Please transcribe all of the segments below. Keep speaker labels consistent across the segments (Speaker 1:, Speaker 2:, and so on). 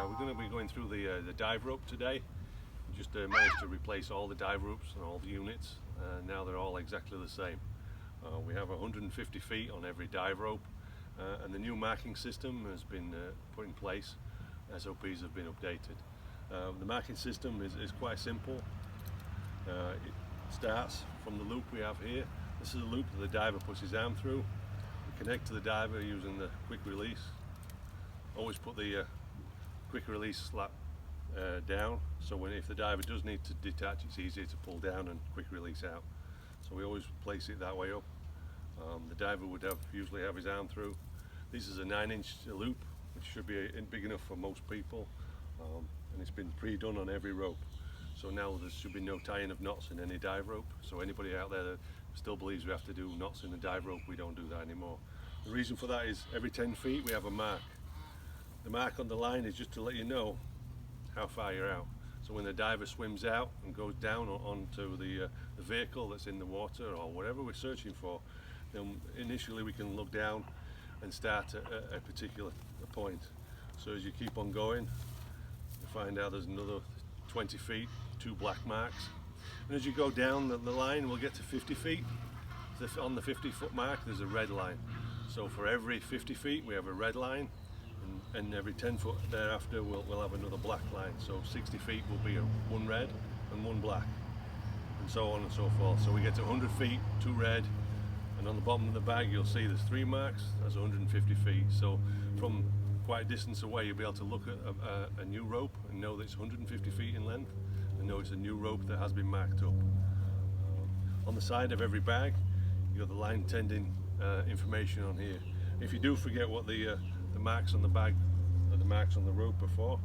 Speaker 1: We're going to be going through the dive rope today. Just managed to replace all the dive ropes and all the units. Now they're all exactly the same. We have 150 feet on every dive rope, and the new marking system has been put in place. SOPs have been updated. The marking system is quite simple. It starts from the loop we have here. This is a loop that the diver puts his arm through. We connect to the diver using the quick release. Always put the quick release slap down, so if the diver does need to detach, it's easier to pull down and quick release out. So we always place it that way up. The diver would usually have his arm through. This is a 9-inch loop, which should be big enough for most people, and it's been pre-done on every rope. So now there should be no tying of knots in any dive rope. So anybody out there that still believes we have to do knots in the dive rope, we don't do that anymore. The reason for that is every 10 feet we have a mark. The mark on the line is just to let you know how far you're out. So when the diver swims out and goes down onto the vehicle that's in the water or whatever we're searching for, then initially we can look down and start at a particular point. So as you keep on going, you find out there's another 20 feet, 2 black marks. And as you go down the line, we'll get to 50 feet. On the 50-foot mark, there's a red line. So for every 50 feet, we have a red line. And every 10 foot thereafter we'll have another black line. So 60 feet will be one red and one black, and so on and so forth. So we get to 100 feet, 2 red, and on the bottom of the bag you'll see there's 3 marks. That's 150 feet. So from quite a distance away you'll be able to look at a new rope and know that it's 150 feet in length, and know it's a new rope that has been marked up. On the side of every bag you've got the line tending information on here. If you do forget what the marks on the bag or the marks on the rope are for,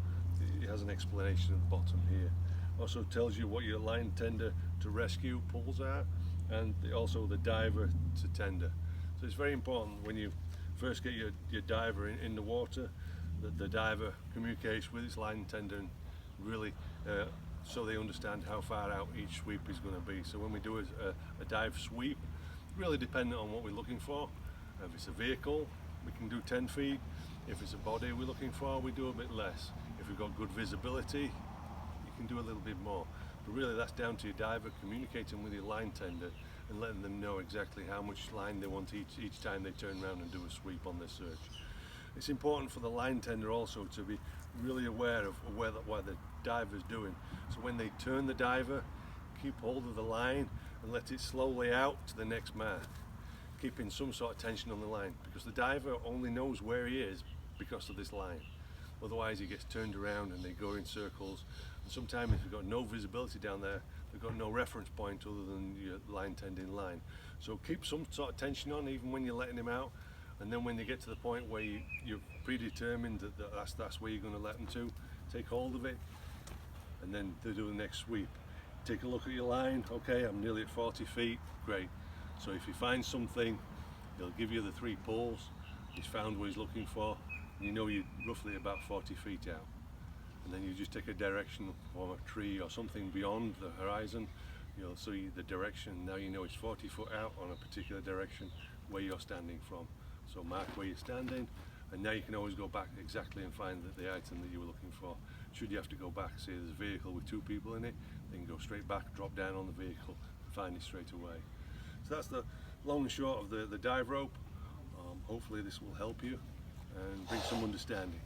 Speaker 1: it has an explanation at the bottom here. Also tells you what your line tender to rescue pulls are, and also the diver to tender. So it's very important when you first get your diver in the water that the diver communicates with its line tender, and really so they understand how far out each sweep is going to be. So when we do a dive sweep, really dependent on what we're looking for. If it's a vehicle, we can do 10 feet. If it's a body we're looking for, we do a bit less. If we've got good visibility, you can do a little bit more. But really that's down to your diver communicating with your line tender and letting them know exactly how much line they want each time they turn around and do a sweep on their search. It's important for the line tender also to be really aware of what the diver's doing. So when they turn the diver, keep hold of the line and let it slowly out to the next mark, keeping some sort of tension on the line, because the diver only knows where he is because of this line. Otherwise he gets turned around and they go in circles, and sometimes if you've got no visibility down there, they've got no reference point other than your line tending line. So keep some sort of tension on even when you're letting him out, and then when you get to the point where you're predetermined that's where you're going to let him to, take hold of it and then do the next sweep. Take a look at your line. Okay, I'm nearly at 40 feet, great. So if you find something, he'll give you the 3 pulls. He's found what he's looking for, and you know you're roughly about 40 feet out. And then you just take a direction from a tree or something beyond the horizon. You'll see the direction. Now you know it's 40 foot out on a particular direction where you're standing from. So mark where you're standing, and now you can always go back exactly and find the item that you were looking for. Should you have to go back, say there's a vehicle with 2 people in it, then go straight back, drop down on the vehicle, and find it straight away. So that's the long and short of the dive rope. Hopefully this will help you and bring some understanding.